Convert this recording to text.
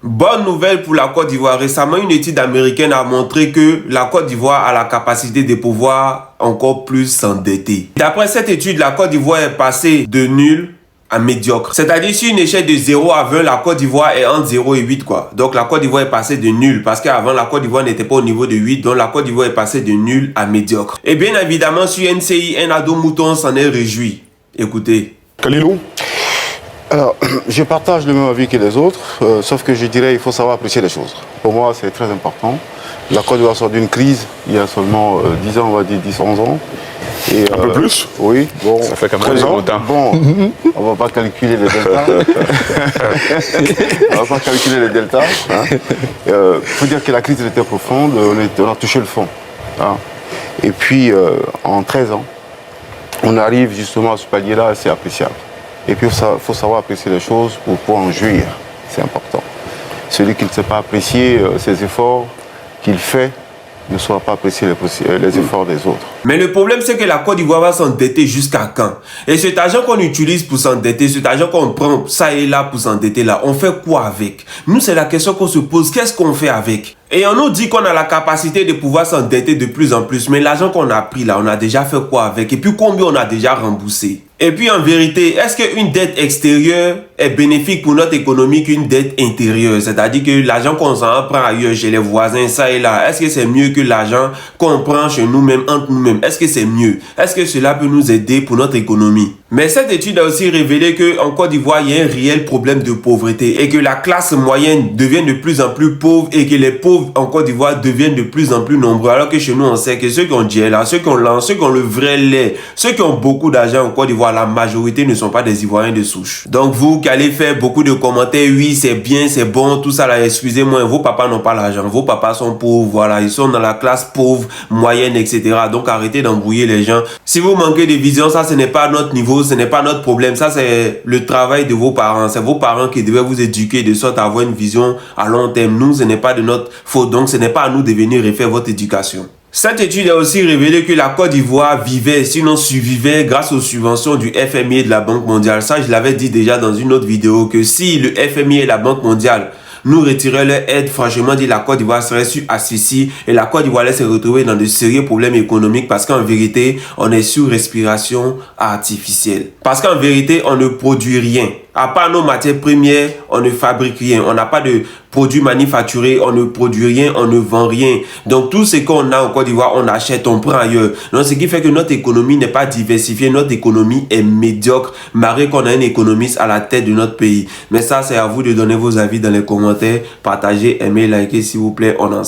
Bonne nouvelle pour la Côte d'Ivoire. Récemment, une étude américaine a montré que la Côte d'Ivoire a la capacité de pouvoir encore plus s'endetter. D'après cette étude, la Côte d'Ivoire est passée de nul à médiocre. C'est-à-dire, sur une échelle de 0 à 20, la Côte d'Ivoire est entre 0 et 8, quoi. Donc, la Côte d'Ivoire est passée de nul parce qu'avant, la Côte d'Ivoire n'était pas au niveau de 8. Donc, la Côte d'Ivoire est passée de nul à médiocre. Et bien évidemment, sur NCI, Nado Mouton s'en est réjoui. Écoutez. Kalilou? Alors, je partage le même avis que les autres, sauf que je dirais qu'il faut savoir apprécier les choses. Pour moi, c'est très important. La Côte d'Ivoire sort d'une crise il y a seulement 10 ans, on va dire 10-11 ans. Et, un peu plus? Oui, bon. Ça fait quand même longtemps. Bon, on va pas calculer les deltas. On va pas calculer les deltas. Il faut dire que la crise était profonde, on a touché le fond. Hein. Et puis, en 13 ans, on arrive justement à ce palier-là assez appréciable. Et puis, il faut savoir apprécier les choses pour en jouir. C'est important. Celui qui ne sait pas apprécier ses efforts qu'il fait ne saura pas apprécier les efforts des autres. Mais le problème, c'est que la Côte d'Ivoire va s'endetter jusqu'à quand? Et cet argent qu'on utilise pour s'endetter, cet argent qu'on prend ça et là pour s'endetter là, on fait quoi avec? Nous, c'est la question qu'on se pose. Qu'est-ce qu'on fait avec? Et on nous dit qu'on a la capacité de pouvoir s'endetter de plus en plus. Mais l'argent qu'on a pris là, on a déjà fait quoi avec? Et puis combien on a déjà remboursé? Et puis en vérité, est-ce qu'une dette extérieure est bénéfique pour notre économie qu'une dette intérieure? C'est-à-dire que l'argent qu'on s'en prend ailleurs, chez les voisins, ça et là, est-ce que c'est mieux que l'argent qu'on prend chez nous-mêmes, entre nous-mêmes? Est-ce que c'est mieux? Est-ce que cela peut nous aider pour notre économie? Mais cette étude a aussi révélé qu'en Côte d'Ivoire, il y a un réel problème de pauvreté et que la classe moyenne devient de plus en plus pauvre et que les pauvres en Côte d'Ivoire deviennent de plus en plus nombreux. Alors que chez nous, on sait que ceux qui ont là, ceux qui ont l'an, ceux qui ont le vrai lait, ceux qui ont beaucoup d'argent en Côte d'Ivoire, la majorité ne sont pas des Ivoiriens de souche. Donc vous qui allez faire beaucoup de commentaires, oui, c'est bien, c'est bon, tout ça là, excusez-moi, vos papas n'ont pas l'argent, vos papas sont pauvres, voilà, ils sont dans la classe pauvre, moyenne, etc. Donc arrêtez d'embrouiller les gens. Si vous manquez de vision, ça ce n'est pas notre niveau, ce n'est pas notre problème, ça c'est le travail de vos parents, c'est vos parents qui devaient vous éduquer de sorte à avoir une vision à long terme. Nous, ce n'est pas de notre faute, donc ce n'est pas à nous de venir refaire votre éducation. Cette étude a aussi révélé que la Côte d'Ivoire vivait, sinon survivait, grâce aux subventions du FMI et de la Banque mondiale. Ça, je l'avais dit déjà dans une autre vidéo, que si le FMI et la Banque mondiale nous retiraient leur aide, franchement dit, la Côte d'Ivoire serait sur asphyxie et la Côte d'Ivoire allait se retrouver dans de sérieux problèmes économiques parce qu'en vérité, on est sur respiration artificielle. Parce qu'en vérité, on ne produit rien. À part nos matières premières, on ne fabrique rien. On n'a pas de produits manufacturés, on ne produit rien, on ne vend rien. Donc tout ce qu'on a en Côte d'Ivoire, on achète, on prend ailleurs. Donc ce qui fait que notre économie n'est pas diversifiée, notre économie est médiocre, malgré qu'on a un économiste à la tête de notre pays. Mais ça, c'est à vous de donner vos avis dans les commentaires. Partagez, aimez, likez s'il vous plaît. On en